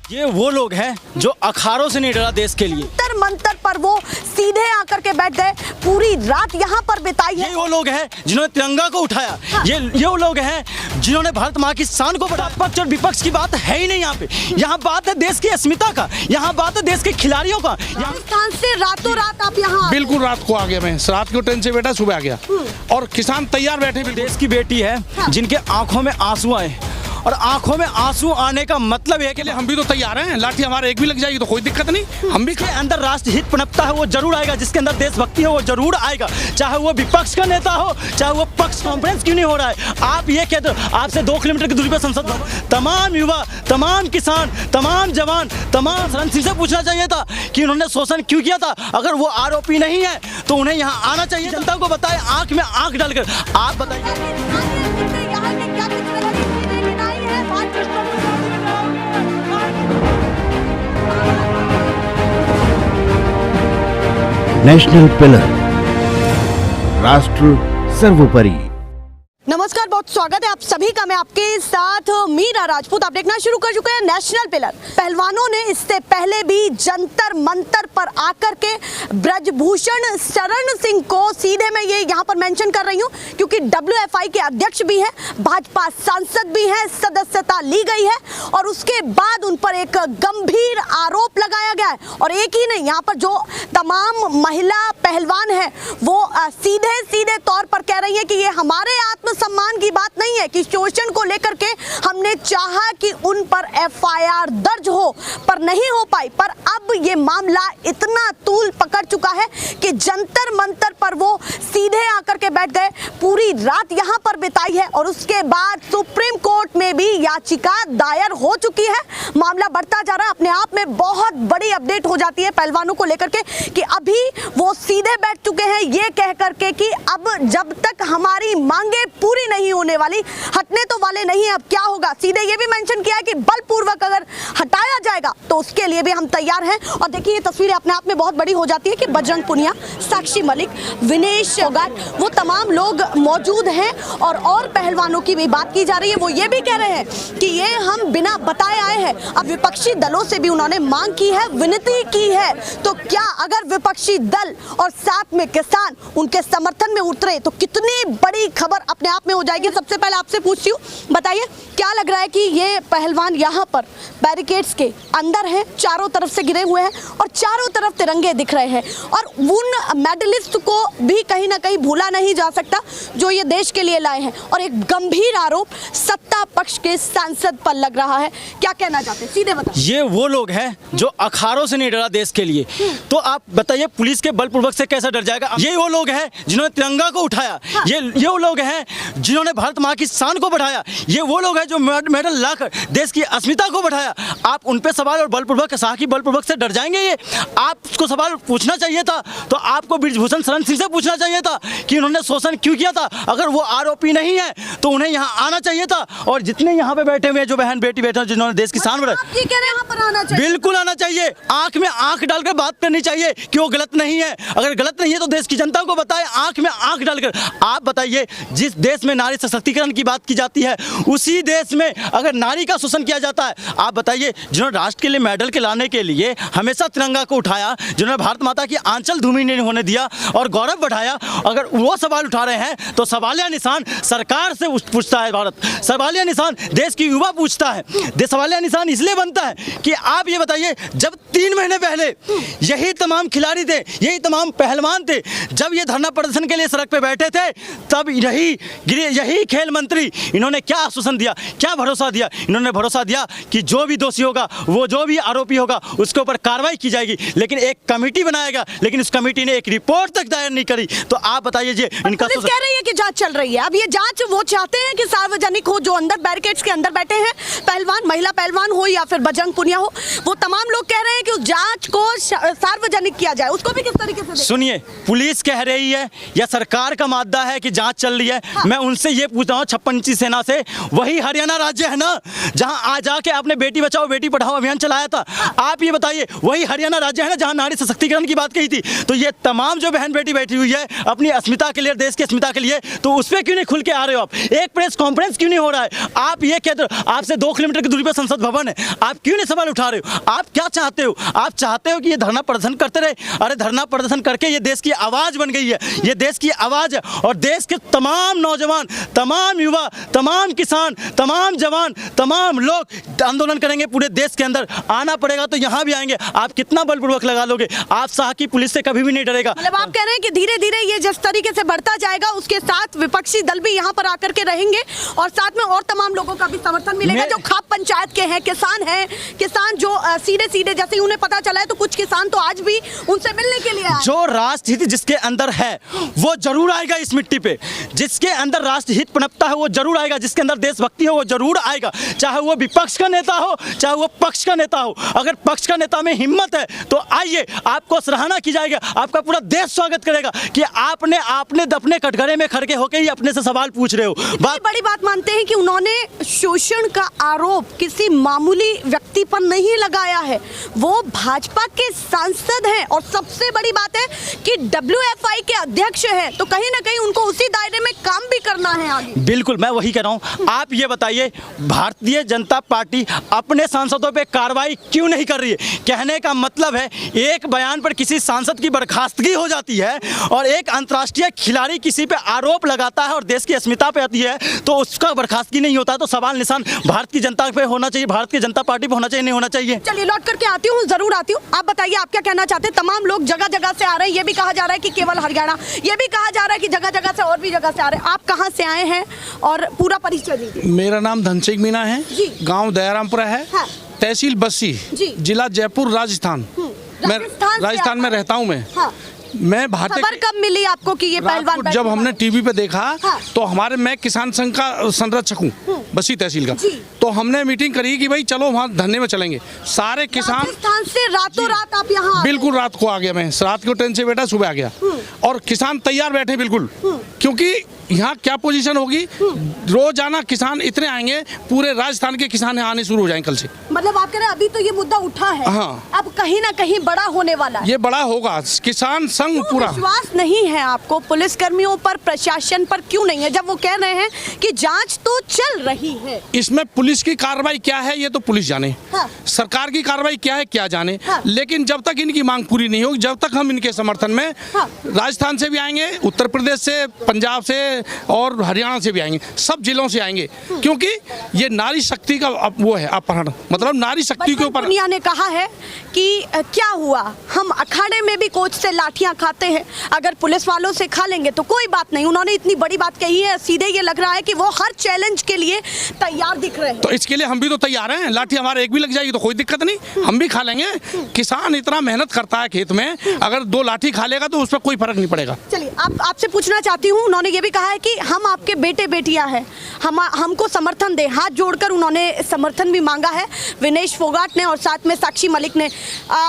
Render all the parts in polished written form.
ये वो लोग हैं जो अखाड़ों से नहीं डरा देश के लिए। जंतर मंतर पर वो सीधे आकर के बैठ गए, पूरी रात यहाँ पर बिताई है। ये वो लोग हैं जिन्होंने तिरंगा को उठाया। हाँ। ये वो लोग हैं जिन्होंने भारत माँ की शान को बढ़ाया। पक्ष और विपक्ष की बात है ही नहीं यहाँ पे। यहाँ बात है देश की अस्मिता का, यहाँ बात है देश के खिलाड़ियों का। राजस्थान से रातों रात आप यहाँ बिल्कुल रात को आ गया, मैं रात को ट्रेन से बैठा, सुबह आ गया और किसान तैयार बैठे। देश की बेटी है जिनके आंखों में आंसू आए, और आंखों में आंसू आने का मतलब है कि हम भी तो तैयार हैं, लाठी हमारे एक भी लग जाएगी तो कोई दिक्कत नहीं। हम भी के अंदर राष्ट्रहित पनपता है वो जरूर आएगा, जिसके अंदर देशभक्ति है वो जरूर आएगा, चाहे वो विपक्ष का नेता हो, चाहे वो पक्ष कॉन्फ्रेंस क्यों नहीं हो रहा है। आप ये कहते हो आपसे 2 किलोमीटर की दूरी पर संसद भवन, तमाम युवा, तमाम किसान, तमाम जवान, तमाम शरण से पूछना चाहिए था कि उन्होंने शोषण क्यों किया था। अगर वो आरोपी नहीं है तो उन्हें यहाँ आना चाहिए, जनता को बताए, आंख में आंख डालकर। आप बताइए नेशनल पिलर, राष्ट्र सर्वोपरि। नमस्कार, बहुत स्वागत है आप सभी का। मैं आपके साथ मीरा राजपूत। आप देखना शुरू कर चुके हैं नेशनल पिलर। पहलवानों ने इससे पहले भी जंतर मंतर पर आकर के ब्रजभूषण शरण सिंह को, सीधे मैं ये यहाँ पर मेंशन कर रही हूँ क्योंकि WFI के अध्यक्ष भी हैं, भाजपा सांसद भी हैं, सदस्यता ली गई है और उसके बाद उन पर एक गंभीर आरोप लगाया गया है। और एक ही नहीं, यहाँ पर जो तमाम महिला पहलवान हैं वो सीधे सीधे तौर पर कह रही हैं कि ये हमारे सम्मान की बात नहीं है कि शोषण को लेकर के हमने चाहा कि उन पर FIR दर्ज हो, पर नहीं हो पाई। पर अब ये मामला इतना तूल पकड़ चुका है कि जंतर मंतर पर वो सीधे आकर के बैठ गए, पूरी रात यहाँ पर बिताई है और उसके बाद सुप्रीम कोर्ट में भी याचिका दायर हो चुकी है। मामला बढ़ता जा रहा है, अपने आप में बहुत बड़ी अपडेट हो जाती है पहलवानों को लेकर के कि अभी वो सीधे बैठ चुके हैं ये कह करके कि अब जब तक हमारी मांगे पूरी नहीं होने वाली, हटने तो वाले नहीं है। अब क्या होगा, सीधे ये भी मेंशन किया है कि बलपूर्वक अगर हटाया जाएगा तो उसके लिए भी हम तैयार हैं। और देखिए ये तस्वीरें अपने आप में बहुत बड़ी हो जाती है कि बजरंग पुनिया, साक्षी मलिक, विनेश फोगाट, वो तमाम लोग मौजूद हैं और पहलवानों की भी बात की जा रही है। वो ये भी कह रहे हैं कि ये हम बिना बताए आए हैं। अब विपक्षी दलों से भी उन्होंने मांग की है, विनती की है, तो क्या अगर विपक्षी दल और साथ में किसान उनके समर्थन में उतरे तो कितनी बड़ी खबर अपने आप में हो जाएगी। सबसे पहले आपसे पूछती हूँ, बताइए क्या लग रहा है कि ये पहलवान यहाँ पर बैरिकेड्स के अंदर हैं, चारों तरफ से घिरे हुए हैं और चारों तरफ तिरंगे दिख रहे हैं और उन मेडलिस्ट को भी कहीं ना कहीं भूला नहीं जा सकता जो ये देश के लिए लाए हैं। और एक गंभीर आरोप सत्ता पक्ष के सांसद पर लग रहा है, क्या कहना चाहते हैं, सीधे बताइए। ये वो लोग हैं जो अखाड़ों से नहीं डरा देश के लिए, तो आप बताइए पुलिस के बलपूर्वक से कैसे डर जाएगा। ये वो लोग हैं जिन्होंने तिरंगा को उठाया। हाँ। ये वो लोग हैं जिन्होंने भारत माँ की शान को बढ़ाया। ये वो लोग हैं जो मेडल लाकर देश की अस्मिता को बढ़ाया। आप उन पे सवाल और बलपूर्वक, साहकी बलपूर्वक से डर जाएंगे। ये आपको सवाल पूछना चाहिए था, तो आपको ब्रजभूषण शरण सिंह से पूछना चाहिए था कि उन्होंने शोषण क्यों किया था। अगर वो आरोपी नहीं है तो उन्हें यहाँ आना चाहिए था। और जितने यहाँ पे बैठे हुए हैं, जो बहन बेटी बैठे हैं जिन्होंने देश की शान बढ़ाई, ये कह रहे हैं यहाँ पर आना चाहिए, बिल्कुल आना चाहिए। आंख में आंख डालकर बात करनी चाहिए कि वो गलत नहीं है। अगर गलत नहीं है तो देश की जनता को बताए, आंख में आंख डालकर। आप बताइए, जिस देश में नारी सशक्तिकरण की बात की जाती है उसी देश में अगर नारी का शोषण किया जाता है। आप बताइए, जिन्होंने राष्ट्र के लिए मेडल के लाने के लिए हमेशा तिरंगा को उठाया, जिन्होंने भारत माता की आंचल धूमि नहीं होने दिया और गौरव बढ़ाया, अगर वो सवाल उठा रहे हैं तो सवालिया निशान सरकार से पूछता है भारत, सवालिया निशान देश की युवा पूछता है। सवालिया निशान इसलिए बनता है कि आप ये बताइए, जब 3 महीने पहले यही तमाम खिलाड़ी थे, यही तमाम पहलवान थे, जब ये धरना प्रदर्शन के लिए सड़क पे बैठे थे, तब यही खेल मंत्री इन्होंने क्या आश्वासन दिया, क्या भरोसा दिया। इन्होंने भरोसा दिया कि जो भी दोषी होगा, वो जो भी आरोपी होगा, उसके ऊपर कार्रवाई की जाएगी। लेकिन एक कमेटी बनाएगा, लेकिन उस कमेटी ने एक रिपोर्ट तक दायर नहीं करी। तो आप बताइए जी, इनका पुलिस कह रही है कि जांच चल रही है। अब ये जांच वो चाहते हैं कि सार्वजनिक हो, जो अंदर बैरिकेड्स के अंदर बैठे हैं पहलवान, महिला पहलवान हो या फिर बजरंग पुनिया हो, वो तमाम लोग कह रहे हैं कि उस जांच को सार्वजनिक किया जाए। उसको भी किस तरीके से सुनिए, पुलिस कह रही है या सरकार का मादा है कि जांच चल रही है। हाँ। मैं उनसे ये पूछता हूँ, 56 इंची सेना से, वही हरियाणा राज्य है ना जहां आ जाके आपने बेटी बचाओ बेटी पढ़ाओ अभियान चलाया बताया था। आप ये बताइए, वही हरियाणा राज्य है ना जहां नारी सशक्तिकरण की बात कही थी, तो ये तमाम जो बहन बेटी बैठी हुई है अपनी अस्मिता के लिए, देश की अस्मिता के लिए, तो उस पर क्यों नहीं खुल के आ रहे हो आप? एक प्रेस कॉन्फ्रेंस क्यों नहीं हो रहा है? आप ये कहते हो आपसे 2 किलोमीटर की दूरी पर संसद भवन है, आप क्यों नहीं सवाल उठा रहे हो? आप क्या चाहते हो? आप चाहते हो कि ये धरना प्रदर्शन करते रहे? अरे धरना प्रदर्शन करके ये देश की आवाज बन गई है, ये देश की आवाज है, और देश के तमाम नौजवान, तमाम युवा, तमाम किसान, तमाम जवान, तमाम लोग आंदोलन करेंगे पूरे देश के अंदर। आना पड़ेगा तो यहाँ भी आएंगे। आप कितना बलपूर्वक लगा लोगे? आप शाह की पुलिस से कभी भी नहीं डरेगा। मतलब आप कह रहे हैं कि धीरे धीरे ये जिस तरीके से बढ़ता जाएगा उसके साथ विपक्षी दल भी यहाँ पर आकर के रहेंगे और साथ में और तमाम लोगों का भी समर्थन मिलेगा जो खाप पंचायत के हैं, किसान जो सीधे सीधे, जैसे उन्हें पता चला है तो कुछ किसान तो आज भी उनसे मिलने के लिए आए। जो राष्ट्रहित जिसके अंदर है वो जरूर आएगा इस मिट्टी पे, जिसके अंदर राष्ट्रहित पनपता है वो जरूर आएगा, जिसके अंदर देशभक्ति हो वो जरूर आएगा, चाहे वो विपक्ष का नेता हो चाहे वो पक्ष का नेता हो। अगर पक्ष का नेता में हिम्मत है तो आइए, आपको सराहना की जाएगी, आपका पूरा देश स्वागत करेगा कि आपने अपने कटघरे में खड़े होकर ही अपने से सवाल पूछ रहे हो। बड़ी बात मानते हैं कि उन्होंने शोषण का आरोप किसी मामूली व्यक्ति पर नहीं लगाया है, वो भाजपा के सांसद हैं और सबसे बड़ी बात है कि WFI के अध्यक्ष हैं, तो कहीं ना कहीं उनको उसी दायरे में काम भी करना है आगे। बिल्कुल, मैं वही कह रहा हूँ। आप ये बताइए, भारतीय जनता पार्टी अपने सांसदों पे कार्रवाई क्यों नहीं कर रही है? कहने का मतलब है एक बयान पर किसी सांसद की बर्खास्तगी हो जाती है और एक अंतर्राष्ट्रीय खिलाड़ी किसी पे आरोप लगाता है और देश की अस्मिता पे आती है तो उसका बर्खास्तगी नहीं होता, तो सवाल निशान भारत की जनता पे होना चाहिए, भारत की जनता पार्टी पे होना चाहिए, नहीं होना चाहिए। चलिए लौट करके आती हूँ, जरूर आती हूँ। आप बताइए आप क्या कहना चाहते हैं? तमाम लोग जगह जगह से आ रहे हैं, ये भी कहा जा रहा है कि केवल हरियाणा, ये भी कहा जा रहा है कि जगह जगह से और भी जगह से आ रहे हैं। आप कहाँ से आए हैं और पूरा परिचय दीजिए। मेरा नाम धनसिंह मीना है, गांव दयारामपुरा है, हाँ। तहसील बस्सी, जिला जयपुर, राजस्थान। मैं राजस्थान में रहता हूँ। मैं भारतीय खबर कब मिली आपको कि ये पहलवान? जब हमने टीवी पे देखा, हाँ। तो मैं किसान संघ का संरक्षक हूँ बस्सी तहसील का, तो हमने मीटिंग करी कि भाई चलो वहाँ धरने में चलेंगे। सारे किसान राजस्थान से रातों रात आप यहाँ? बिल्कुल रात को आ गया, मैं रात को ट्रेन से बैठा, सुबह आ गया और किसान तैयार बैठे बिल्कुल, क्योंकि यहाँ क्या पोजीशन होगी, रोजाना किसान इतने आएंगे, पूरे राजस्थान के किसान आने शुरू हो जाएंगे कल से। मतलब आप कह रहे हैं अभी तो ये मुद्दा उठा है, हाँ। अब कहीं ना कहीं बड़ा होने वाला है। ये बड़ा होगा, किसान संघ तो पूरा। विश्वास नहीं है आपको पुलिस कर्मियों पर, प्रशासन पर क्यों नहीं है, जब वो कह रहे हैं कि जांच तो चल रही है? इसमें पुलिस की कार्रवाई क्या है ये तो पुलिस जाने, हाँ। सरकार की कार्रवाई क्या है क्या जाने, हाँ। लेकिन जब तक इनकी मांग पूरी नहीं होगी, जब तक हम इनके समर्थन में, हाँ। राजस्थान से भी आएंगे, उत्तर प्रदेश से, पंजाब से और हरियाणा से भी आएंगे, सब जिलों से आएंगे, क्योंकि ये नारी शक्ति का वो है अपहरण, मतलब नारी शक्ति के ऊपर। दुनिया ने कहा है कि क्या हुआ, हम अखाड़े में भी कोच से लाठियां खाते हैं, अगर पुलिस वालों से खा लेंगे तो कोई बात नहीं। उन्होंने इतनी बड़ी बात कही है, सीधे ये लग रहा है कि वो हर चैलेंज के लिए तैयार दिख रहे हैं। तो इसके लिए हम भी तो तैयार हैं, लाठी हमारे एक भी लग जाएगी तो कोई दिक्कत नहीं, हम भी खा लेंगे। किसान इतना मेहनत करता है खेत में, अगर 2 लाठी खा लेगा तो उस पर कोई फर्क नहीं पड़ेगा। चलिए आपसे पूछना चाहती हूँ, उन्होंने ये भी कहा है कि हम आपके बेटे बेटियां हैं, हमको समर्थन दे, हाथ जोड़कर उन्होंने समर्थन भी मांगा है, विनेश फोगाट ने और साथ में साक्षी मलिक ने।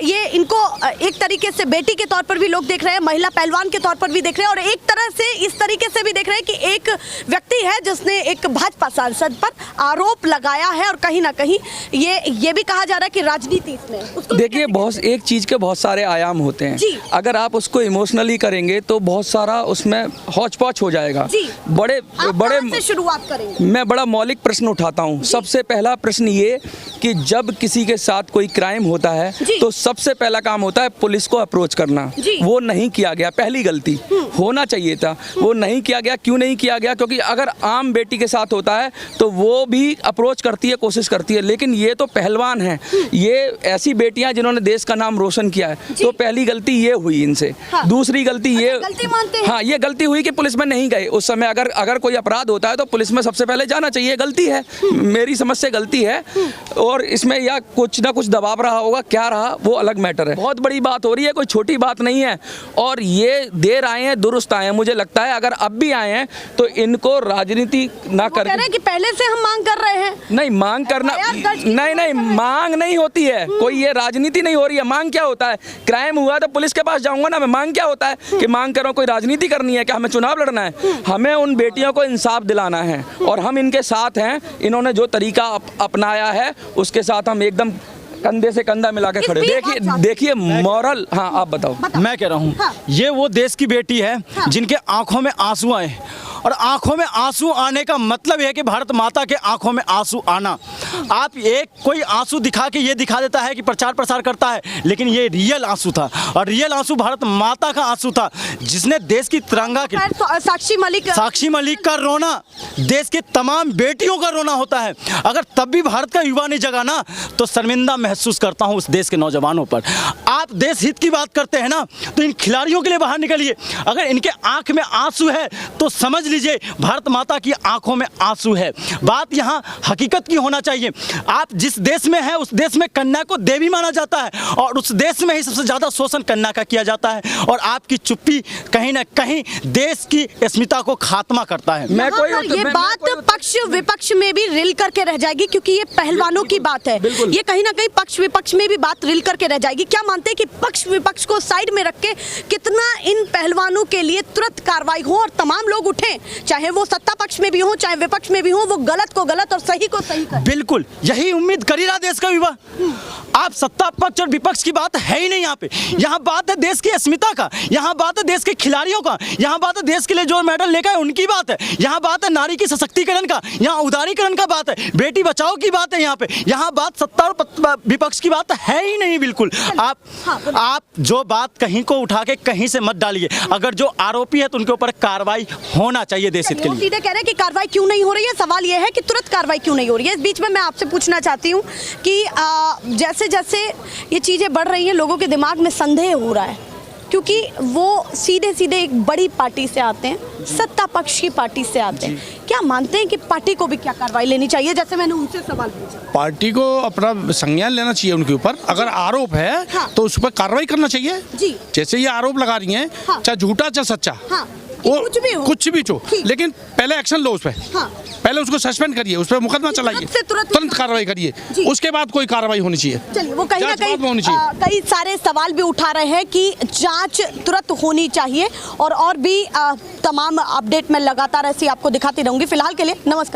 ये इनको एक तरीके से बेटी के तौर पर भी लोग देख रहे हैं, महिला पहलवान के तौर पर भी देख रहे हैं और एक तरह से इस तरीके से भी देख रहे हैं कि एक व्यक्ति है जिसने एक भाजपा सांसद पर आरोप लगाया है और कहीं ना कहीं ये भी कहा जा रहा है कि राजनीति इसमें। देखिए बहुत एक चीज के बहुत सारे आयाम होते हैं, अगर आप उसको इमोशनली करेंगे तो बहुत सारा उसमें हौच पौच हो जाएगा। बड़े से शुरुआत करेंगे। मैं बड़ा मौलिक प्रश्न उठाता हूँ। सबसे पहला प्रश्न ये कि जब किसी के साथ कोई क्राइम होता है तो सबसे पहला काम होता है पुलिस को अप्रोच करना, वो नहीं किया गया, पहली गलती। होना चाहिए था, वो नहीं किया गया। क्यों नहीं किया गया? क्योंकि अगर आम बेटी के साथ होता है तो वो भी अप्रोच करती है, कोशिश करती है, लेकिन ये तो पहलवान है, ये ऐसी बेटियां जिन्होंने देश का नाम रोशन किया है, तो पहली गलती ये हुई इनसे। दूसरी गलती ये, हाँ ये गलती हुई कि पुलिस में नहीं गए उस समय। अगर कोई अपराध होता है तो पुलिस में सबसे पहले जाना चाहिए, गलती है, मेरी समझ से गलती है। और इसमें या कुछ ना कुछ दबाव रहा होगा, क्या रहा वो अलग मैटर है। बहुत बड़ी बात हो रही है, कोई छोटी बात नहीं है। और ये देर आए हैं दुरुस्त आए हैं, मुझे लगता है अगर अब भी आए हैं तो इनको राजनीति ना करके, कि पहले से हम मांग कर रहे हैं। नहीं मांग करना नहीं मांग नहीं होती है, कोई ये राजनीति नहीं हो रही है। मांग क्या होता है? क्राइम हुआ तो पुलिस के पास जाऊंगा ना मैं। मांग क्या होता है कि मांग करो, कोई राजनीति करनी है क्या? हमें चुनाव लड़ना है? हमें उन बेटियों को इंसाफ दिलाना है और हम इनके साथ हैं। इन्होंने जो तरीका अपनाया है उसके साथ हम एकदम कंधे से कंधा मिला के इस खड़े। बीच देखिए आप- देखिए मॉरल, हाँ आप बताओ। मैं कह रहा हूँ हाँ। ये वो देश की बेटी है हाँ। जिनके आंखों में आंसू आए, और आंखों में आंसू आने का मतलब है कि भारत माता के आंखों में आंसू आना। आप एक कोई आंसू दिखा के ये दिखा देता है कि प्रचार प्रसार करता है, लेकिन ये रियल आंसू था, और रियल आंसू भारत माता का आंसू था, जिसने देश की तिरंगा के साक्षी मलिक का रोना देश के तमाम बेटियों का रोना होता है। अगर तब भी भारत का युवा नहीं जगा ना, तो शर्मिंदा महसूस करता हूँ उस देश के नौजवानों पर। आप देश हित की बात करते हैं ना, तो इन खिलाड़ियों के लिए बाहर निकलिए। अगर इनके आंख में आंसू है तो समझ लीजिए भारत माता की आंखों में आंसू है। बात यहाँ हकीकत की होना चाहिए। आप जिस देश में हैं उस देश में कन्या को देवी माना जाता है, और उस देश में ही सबसे ज़्यादा शोषण कन्या का किया जाता है, और आपकी चुप्पी कहीं ना कहीं देश की अस्मिता को खात्मा करता है। मैं कोई ये बात पक्ष विपक्ष में भी रिल करके रह जाएगी, क्योंकि ये पहलवानों की बात है। ये कहीं ना कहीं पक्ष विपक्ष में भी बात रिल करके रह जाएगी। क्या मानते हैं कि पक्ष विपक्ष को साइड में रख के कितना इन पहलवानों के लिए तुरंत कार्रवाई हो और तमाम लोग उठें, चाहे वो सत्ता पक्ष में भी हो चाहे विपक्ष में भी हो, वो गलत को गलत और सही को सही करें। बिल्कुल यही उम्मीद कर ही रहा देश का युवा। आप सत्ता पक्ष और विपक्ष की बात है ही नहीं यहाँ पे। यहाँ बात है देश की अस्मिता का, यहाँ बात है देश के खिलाड़ियों का, यहाँ बात है देश के लिए जो मेडल लेकर आए उनकी बात है, यहाँ बात है नारी की सशक्तिकरण का, यहाँ उदारीकरण का बात है, बेटी बचाओ की बात है यहाँ पे। यहाँ बात सत्ता और विपक्ष की बात है ही नहीं बिल्कुल। आप जो बात कहीं को उठा के कहीं से मत डालिए। अगर जो आरोपी है तो उनके ऊपर कार्रवाई होना चाहिए देश हित के लिए। सीधे कह रहे हैं कि कार्रवाई क्यों नहीं हो रही है। सवाल यह है कि तुरंत कार्रवाई क्यों नहीं हो रही है। इस बीच में मैं आपसे पूछना चाहती हूँ कि जैसे जैसे ये चीज़ें बढ़ रही हैं, लोगों के दिमाग में संदेह हो रहा है, क्योंकि वो सीधे सीधे एक बड़ी पार्टी से आते हैं, सत्ता पक्ष की पार्टी से आते हैं। क्या मानते हैं कि पार्टी को भी क्या कार्रवाई लेनी चाहिए? जैसे मैंने उनसे सवाल पूछा, पार्टी को अपना संज्ञान लेना चाहिए उनके ऊपर। अगर आरोप है हाँ। तो उस पर कार्रवाई करना चाहिए जी। जैसे ये आरोप लगा रही हैं, हाँ। चाहे झूठा चाहे सच्चा, हाँ। वो कुछ भी हो, कुछ भी हो, ठीक। लेकिन पहले एक्शन लो उस पर। हाँ। पहले उसको सस्पेंड करिए, उस पर मुकदमा चलाइए, तुरंत कार्रवाई करिए, उसके बाद कोई कार्रवाई होनी चाहिए। चलिए, वो कहीं ना जांच बाद में होनी कहीं चाहिए। कई सारे सवाल भी उठा रहे हैं कि जांच तुरंत होनी चाहिए, और भी तमाम अपडेट मैं लगातार ऐसी आपको दिखाती रहूंगी। फिलहाल के लिए नमस्कार।